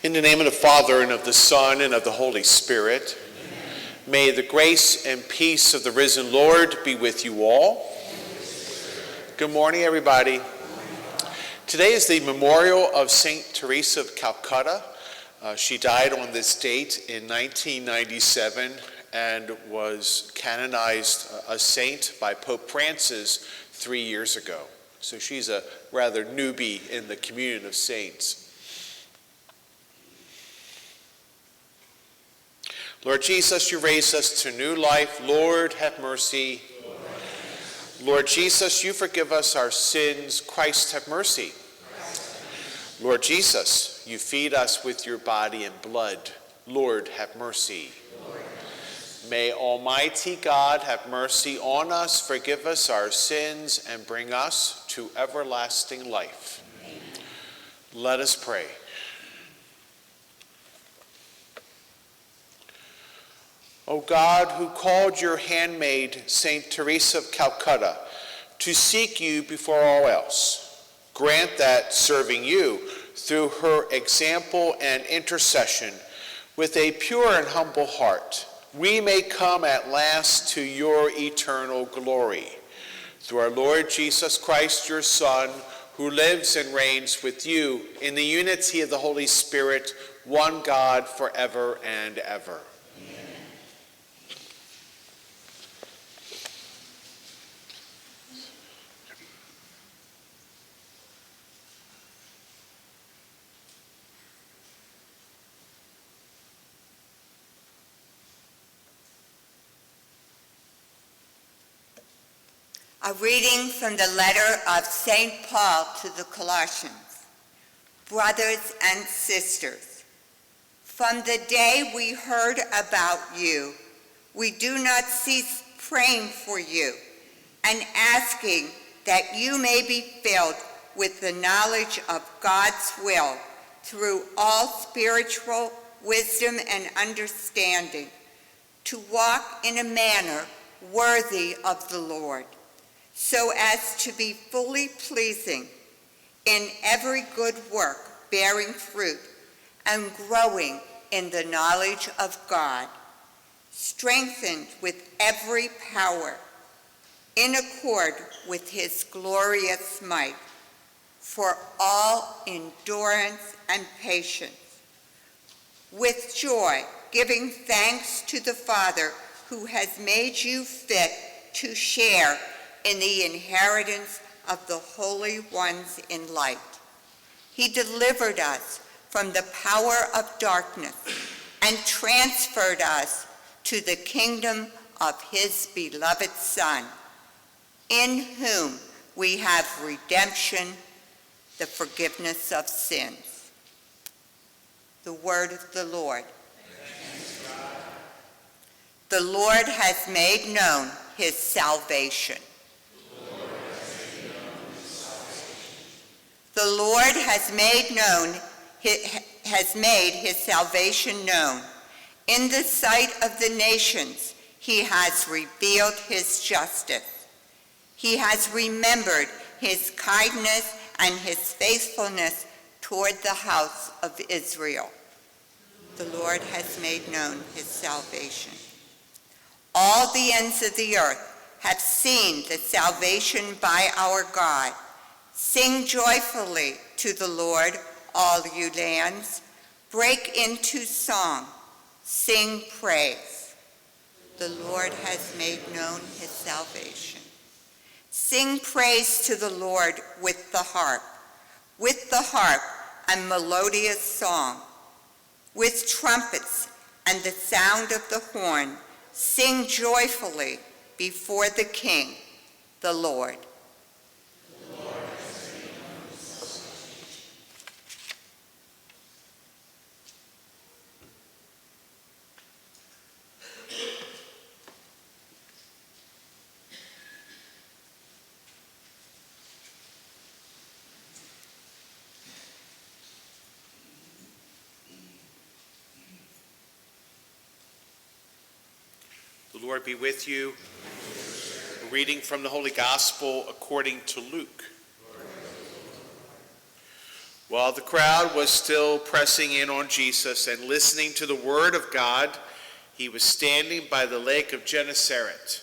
In the name of the Father, and of the Son, and of the Holy Spirit, amen. May the grace and peace of the risen Lord be with you all. Good morning, everybody. Today is the memorial of St. Teresa of Calcutta. She died on this date in 1997 and was canonized a saint by Pope Francis 3 years ago. So she's a rather newbie in the communion of saints. Lord Jesus, you raise us to new life. Lord, have mercy. Lord Jesus, you forgive us our sins. Christ, have mercy. Lord Jesus, you feed us with your body and blood. Lord, have mercy. May Almighty God have mercy on us, forgive us our sins, and bring us to everlasting life. Amen. Let us pray. O God, who called your handmaid, St. Teresa of Calcutta, to seek you before all else, grant that, serving you through her example and intercession, with a pure and humble heart, we may come at last to your eternal glory. Through our Lord Jesus Christ, your Son, who lives and reigns with you in the unity of the Holy Spirit, one God, forever and ever. A reading from the letter of St. Paul to the Colossians. Brothers and sisters, from the day we heard about you, we do not cease praying for you and asking that you may be filled with the knowledge of God's will through all spiritual wisdom and understanding, to walk in a manner worthy of the Lord, so as to be fully pleasing in every good work, bearing fruit and growing in the knowledge of God, strengthened with every power in accord with his glorious might, for all endurance and patience, with joy, giving thanks to the Father who has made you fit to share in the inheritance of the holy ones in light. He delivered us from the power of darkness and transferred us to the kingdom of his beloved Son, in whom we have redemption, the forgiveness of sins. The word of the Lord. The Lord has made known his salvation. The Lord has made his salvation known. In the sight of the nations, he has revealed his justice. He has remembered his kindness and his faithfulness toward the house of Israel. The Lord has made known his salvation. All the ends of the earth have seen the salvation by our God. Sing joyfully to the Lord, all you lands. Break into song. Sing praise. The Lord has made known his salvation. Sing praise to the Lord with the harp. With the harp, a melodious song. With trumpets and the sound of the horn, sing joyfully before the King, the Lord. The Lord be with you. A reading from the Holy Gospel according to Luke. While the crowd was still pressing in on Jesus and listening to the word of God, he was standing by the lake of Gennesaret.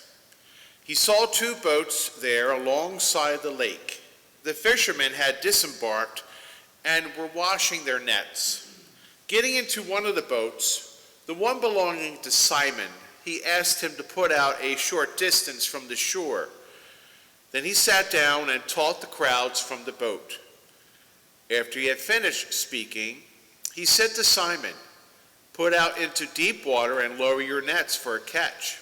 He saw two boats there alongside the lake. The fishermen had disembarked and were washing their nets. Getting into one of the boats, the one belonging to Simon, he asked him to put out a short distance from the shore. Then he sat down and taught the crowds from the boat. After he had finished speaking, he said to Simon, "Put out into deep water and lower your nets for a catch."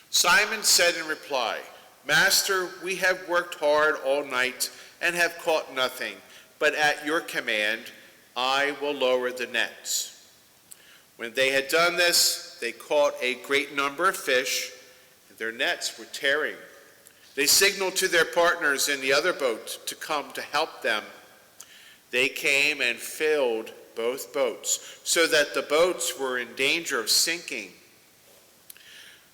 Simon said in reply, "Master, we have worked hard all night and have caught nothing, but at your command I will lower the nets." When they had done this, they caught a great number of fish, and their nets were tearing. They signaled to their partners in the other boat to come to help them. They came and filled both boats, so that the boats were in danger of sinking.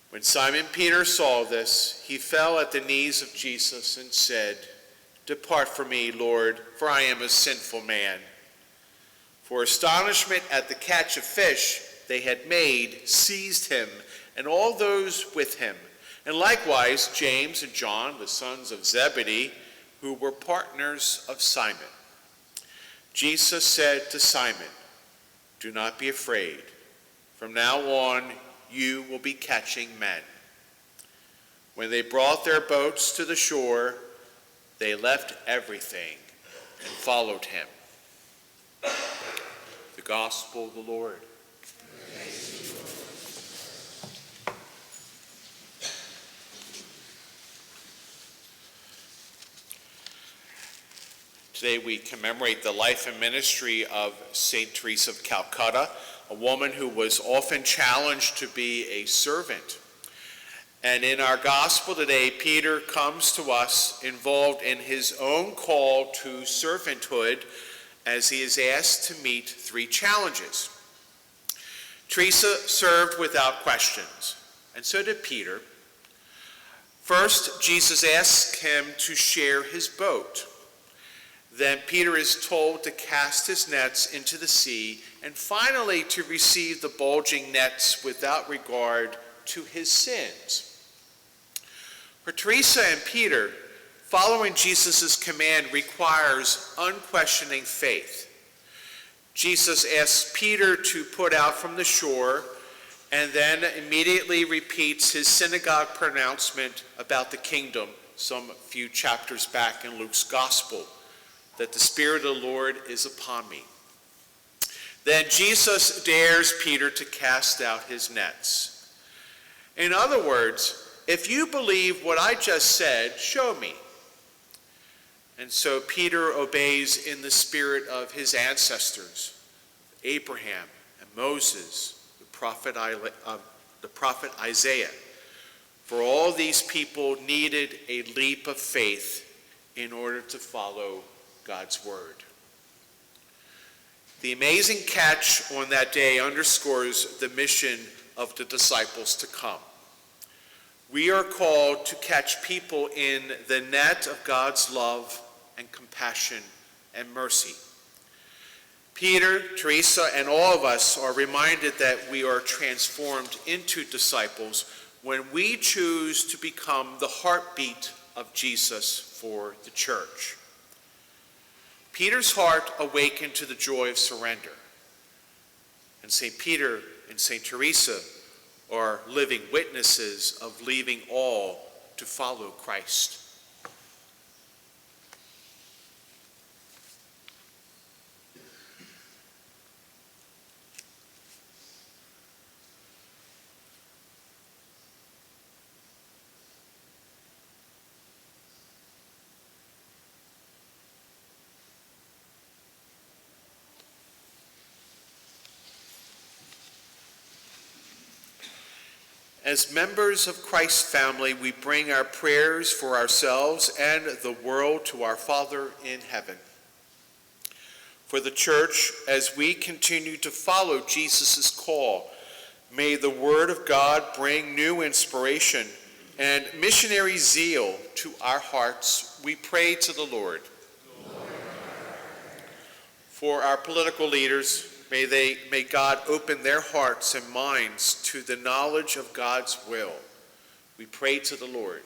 When Simon Peter saw this, he fell at the knees of Jesus and said, "Depart from me, Lord, for I am a sinful man." For astonishment at the catch of fish they had made seized him and all those with him, and likewise James and John, the sons of Zebedee, who were partners of Simon. Jesus said to Simon, "Do not be afraid. From now on, you will be catching men." When they brought their boats to the shore, they left everything and followed him. The Gospel of the Lord. Today we commemorate the life and ministry of St. Teresa of Calcutta, a woman who was often challenged to be a servant. And in our gospel today, Peter comes to us involved in his own call to servanthood as he is asked to meet three challenges. Teresa served without questions, and so did Peter. First, Jesus asks him to share his boat. Then Peter is told to cast his nets into the sea, and finally to receive the bulging nets without regard to his sins. For Teresa and Peter, following Jesus' command requires unquestioning faith. Jesus asks Peter to put out from the shore, and then immediately repeats his synagogue pronouncement about the kingdom some few chapters back in Luke's gospel, that the Spirit of the Lord is upon me. Then Jesus dares Peter to cast out his nets. In other words, if you believe what I just said, show me. And so Peter obeys in the spirit of his ancestors, Abraham and Moses, the prophet Isaiah. For all these people needed a leap of faith in order to follow God's word. The amazing catch on that day underscores the mission of the disciples to come. We are called to catch people in the net of God's love and compassion and mercy. Peter, Teresa, and all of us are reminded that we are transformed into disciples when we choose to become the heartbeat of Jesus for the church. Peter's heart awakened to the joy of surrender. And St. Peter and St. Teresa are living witnesses of leaving all to follow Christ. As members of Christ's family, we bring our prayers for ourselves and the world to our Father in heaven. For the church, as we continue to follow Jesus' call, may the word of God bring new inspiration and missionary zeal to our hearts. We pray to the Lord. For our political leaders, may God open their hearts and minds to the knowledge of God's will. We pray to the Lord.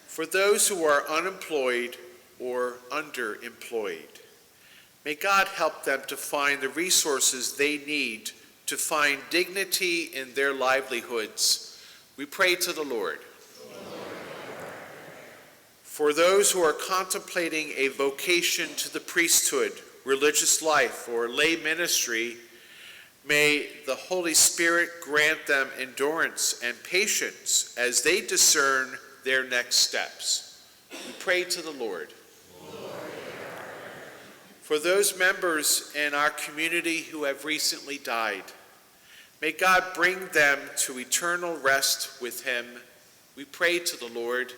For those who are unemployed or underemployed, may God help them to find the resources they need to find dignity in their livelihoods. We pray to the Lord. For those who are contemplating a vocation to the priesthood, religious life, or lay ministry, may the Holy Spirit grant them endurance and patience as they discern their next steps. We pray to the Lord. For those members in our community who have recently died, may God bring them to eternal rest with him. We pray to the Lord.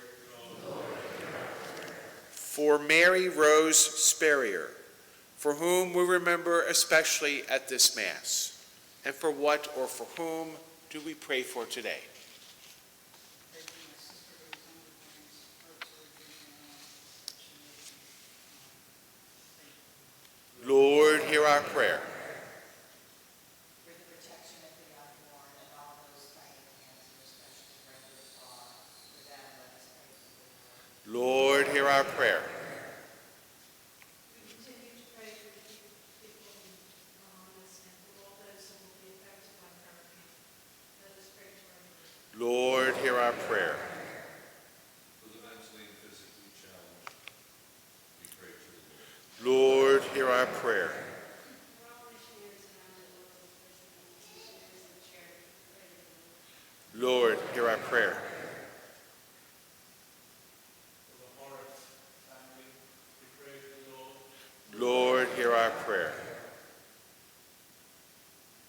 For Mary Rose Sperrier, for whom we remember especially at this Mass, and for what or for whom do we pray for today? Lord, hear our prayer. For the protection of the unborn and all those fighting cancer, especially regular far, for them let us pray to the Lord. Lord, hear our prayer. We continue to pray for the people in Bahamas and for all those who will be affected by the hurricane. Let us pray to our Lord. Lord, hear our prayer. For the mentally and physically challenged, we pray to the Lord. Lord, hear our prayer. For all missionaries around the world, especially missionaries of charity, we pray to the Lord. Lord, hear our prayer. For the Hart family, we pray to the Lord. Lord, hear our prayer.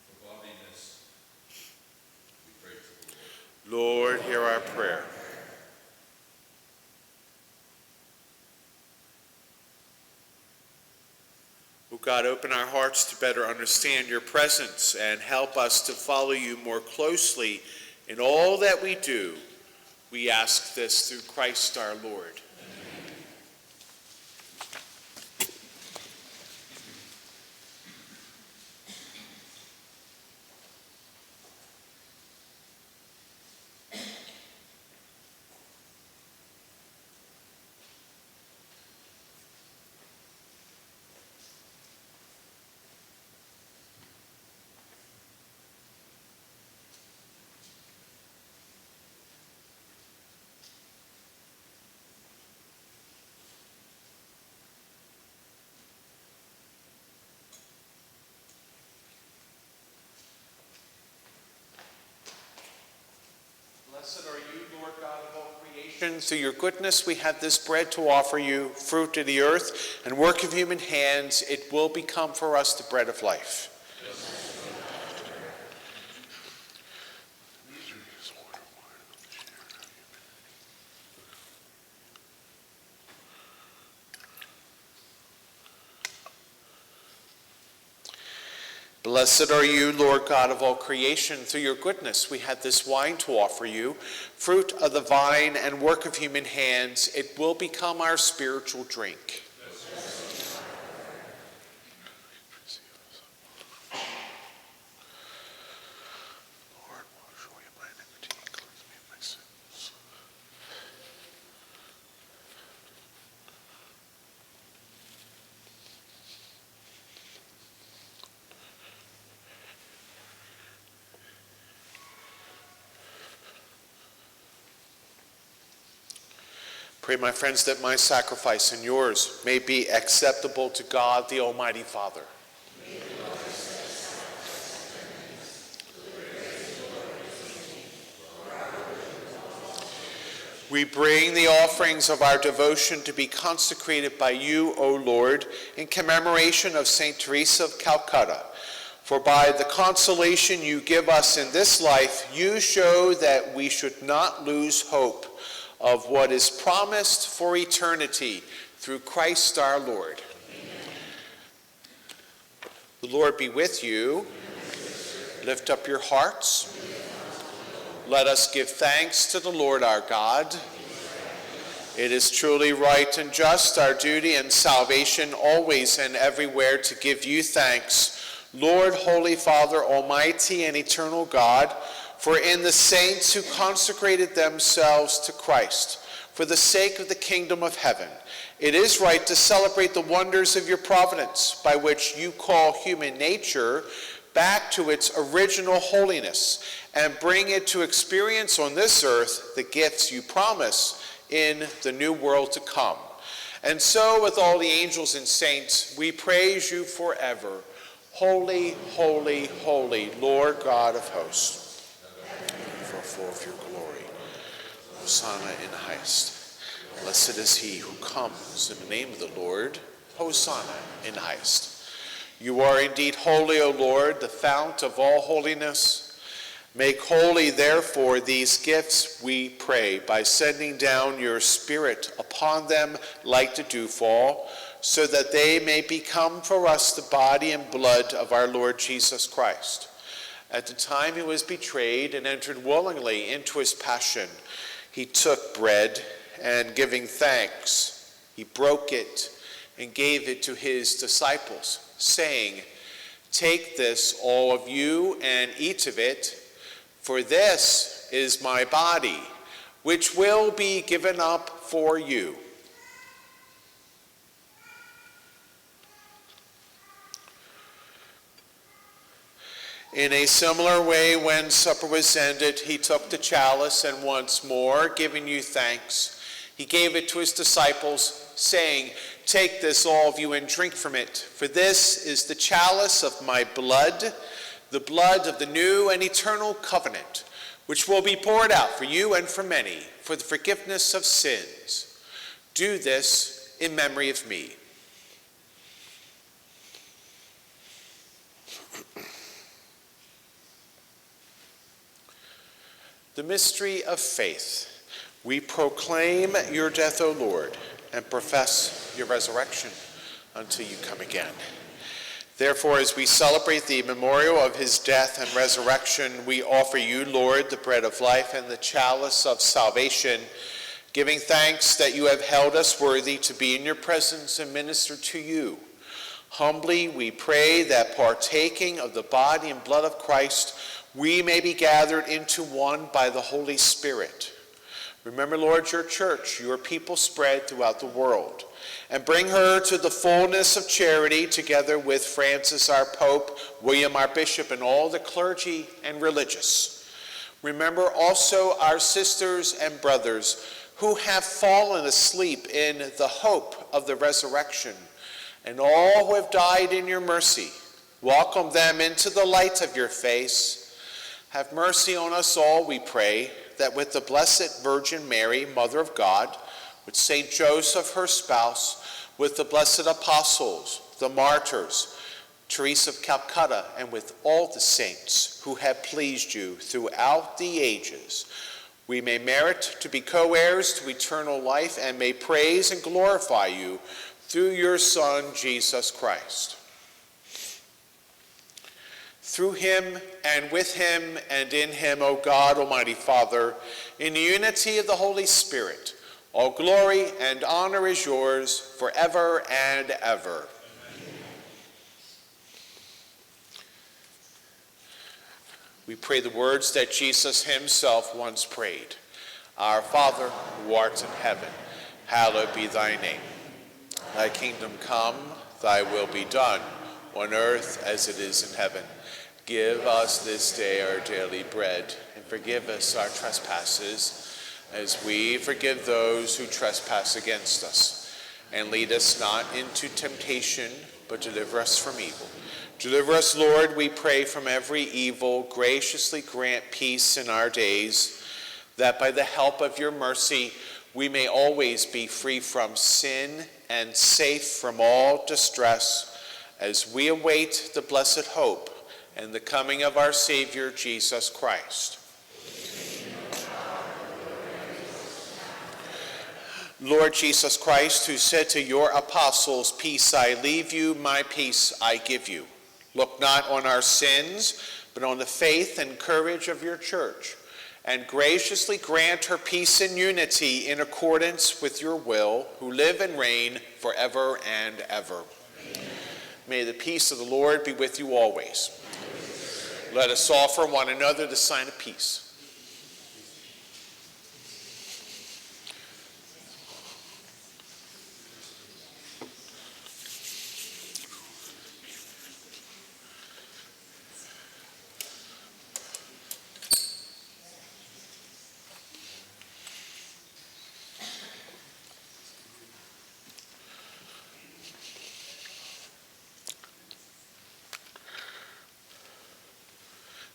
For godliness, we pray to the Lord. Lord, hear our prayer. O God, open our hearts to better understand your presence and help us to follow you more closely in all that we do. We ask this through Christ our Lord. Blessed are you, Lord God of all creation. Through your goodness we have this bread to offer you, fruit of the earth and work of human hands. It will become for us the bread of life. Blessed are you, Lord God of all creation. Through your goodness we have this wine to offer you, fruit of the vine and work of human hands. It will become our spiritual drink. Lord, wash away my iniquity and cleanse me of my sins. Pray, my friends, that my sacrifice and yours may be acceptable to God, the Almighty Father. We bring the offerings of our devotion to be consecrated by you, O Lord, in commemoration of St. Teresa of Calcutta. For by the consolation you give us in this life, you show that we should not lose hope of what is promised for eternity through Christ our Lord. Amen. The Lord be with you. Lift up your hearts. Let us give thanks to the Lord our God. It is truly right and just, our duty and salvation, always and everywhere to give you thanks, Lord, Holy Father, Almighty and eternal God, for in the saints who consecrated themselves to Christ, for the sake of the kingdom of heaven, it is right to celebrate the wonders of your providence, by which you call human nature back to its original holiness and bring it to experience on this earth the gifts you promise in the new world to come. And so with all the angels and saints, we praise you forever. Holy, holy, holy, Lord God of hosts, for full of your glory. Hosanna in the highest. Blessed is he who comes in the name of the Lord. Hosanna in the highest. You are indeed holy, O Lord, the fount of all holiness. Make holy, therefore, these gifts, we pray, by sending down your Spirit upon them like the dewfall, so that they may become for us the body and blood of our Lord Jesus Christ. At the time he was betrayed and entered willingly into his passion, he took bread, and giving thanks, he broke it and gave it to his disciples, saying, "Take this, all of you, and eat of it, for this is my body, which will be given up for you." In a similar way, when supper was ended, he took the chalice, and once more, giving you thanks, he gave it to his disciples, saying, "Take this, all of you, and drink from it, for this is the chalice of my blood, the blood of the new and eternal covenant, which will be poured out for you and for many, for the forgiveness of sins. Do this in memory of me." The mystery of faith. We proclaim your death, O Lord, and profess your resurrection until you come again. Therefore, as we celebrate the memorial of his death and resurrection, we offer you, Lord, the bread of life and the chalice of salvation, giving thanks that you have held us worthy to be in your presence and minister to you. Humbly we pray that, partaking of the body and blood of Christ, we may be gathered into one by the Holy Spirit. Remember, Lord, your church, your people spread throughout the world, and bring her to the fullness of charity, together with Francis, our Pope, William, our Bishop, and all the clergy and religious. Remember also our sisters and brothers who have fallen asleep in the hope of the resurrection, and all who have died in your mercy. Welcome them into the light of your face. Have mercy on us all, we pray, that with the Blessed Virgin Mary, Mother of God, with Saint Joseph, her spouse, with the blessed apostles, the martyrs, Teresa of Calcutta, and with all the saints who have pleased you throughout the ages, we may merit to be co-heirs to eternal life and may praise and glorify you through your Son, Jesus Christ. Through him and with him and in him, O God, Almighty Father, in the unity of the Holy Spirit, all glory and honor is yours forever and ever. Amen. We pray the words that Jesus himself once prayed. Our Father, who art in heaven, hallowed be thy name. Thy kingdom come, thy will be done, on earth as it is in heaven. Give us this day our daily bread, and forgive us our trespasses, as we forgive those who trespass against us. And lead us not into temptation, but deliver us from evil. Deliver us, Lord, we pray, from every evil. Graciously grant peace in our days, that by the help of your mercy we may always be free from sin and safe from all distress, as we await the blessed hope and the coming of our Savior, Jesus Christ. Lord Jesus Christ, who said to your apostles, "Peace I leave you, my peace I give you," look not on our sins, but on the faith and courage of your church, and graciously grant her peace and unity in accordance with your will, who live and reign forever and ever. Amen. May the peace of the Lord be with you always. Let us offer one another the sign of peace.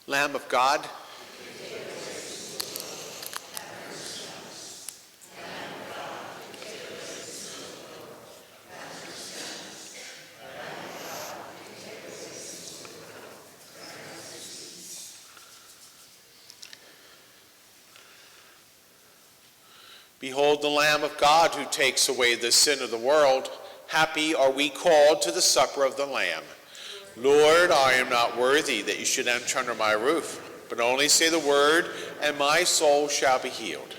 Lamb of God, behold the Lamb of God who takes away the sin of the world. Happy are we called to the supper of the Lamb. Lord, I am not worthy that you should enter under my roof, but only say the word, and my soul shall be healed.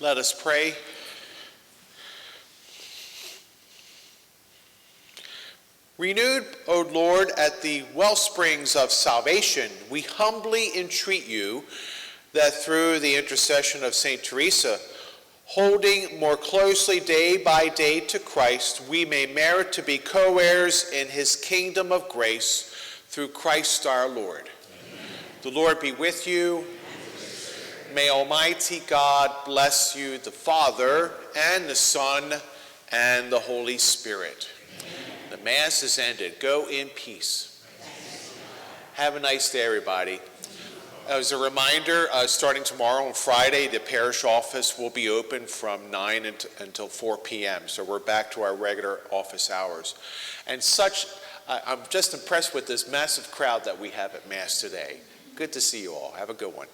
Let us pray. Renewed, O Lord, at the well springs of salvation, we humbly entreat you that through the intercession of St. Teresa, holding more closely day by day to Christ, we may merit to be co-heirs in his kingdom of grace through Christ our Lord. Amen. The Lord be with you. May Almighty God bless you, the Father, and the Son, and the Holy Spirit. The Mass is ended. Go in peace. Have a nice day, everybody. As a reminder, starting tomorrow on Friday, the parish office will be open from 9 until 4 p.m. So we're back to our regular office hours. And I'm just impressed with this massive crowd that we have at Mass today. Good to see you all. Have a good one.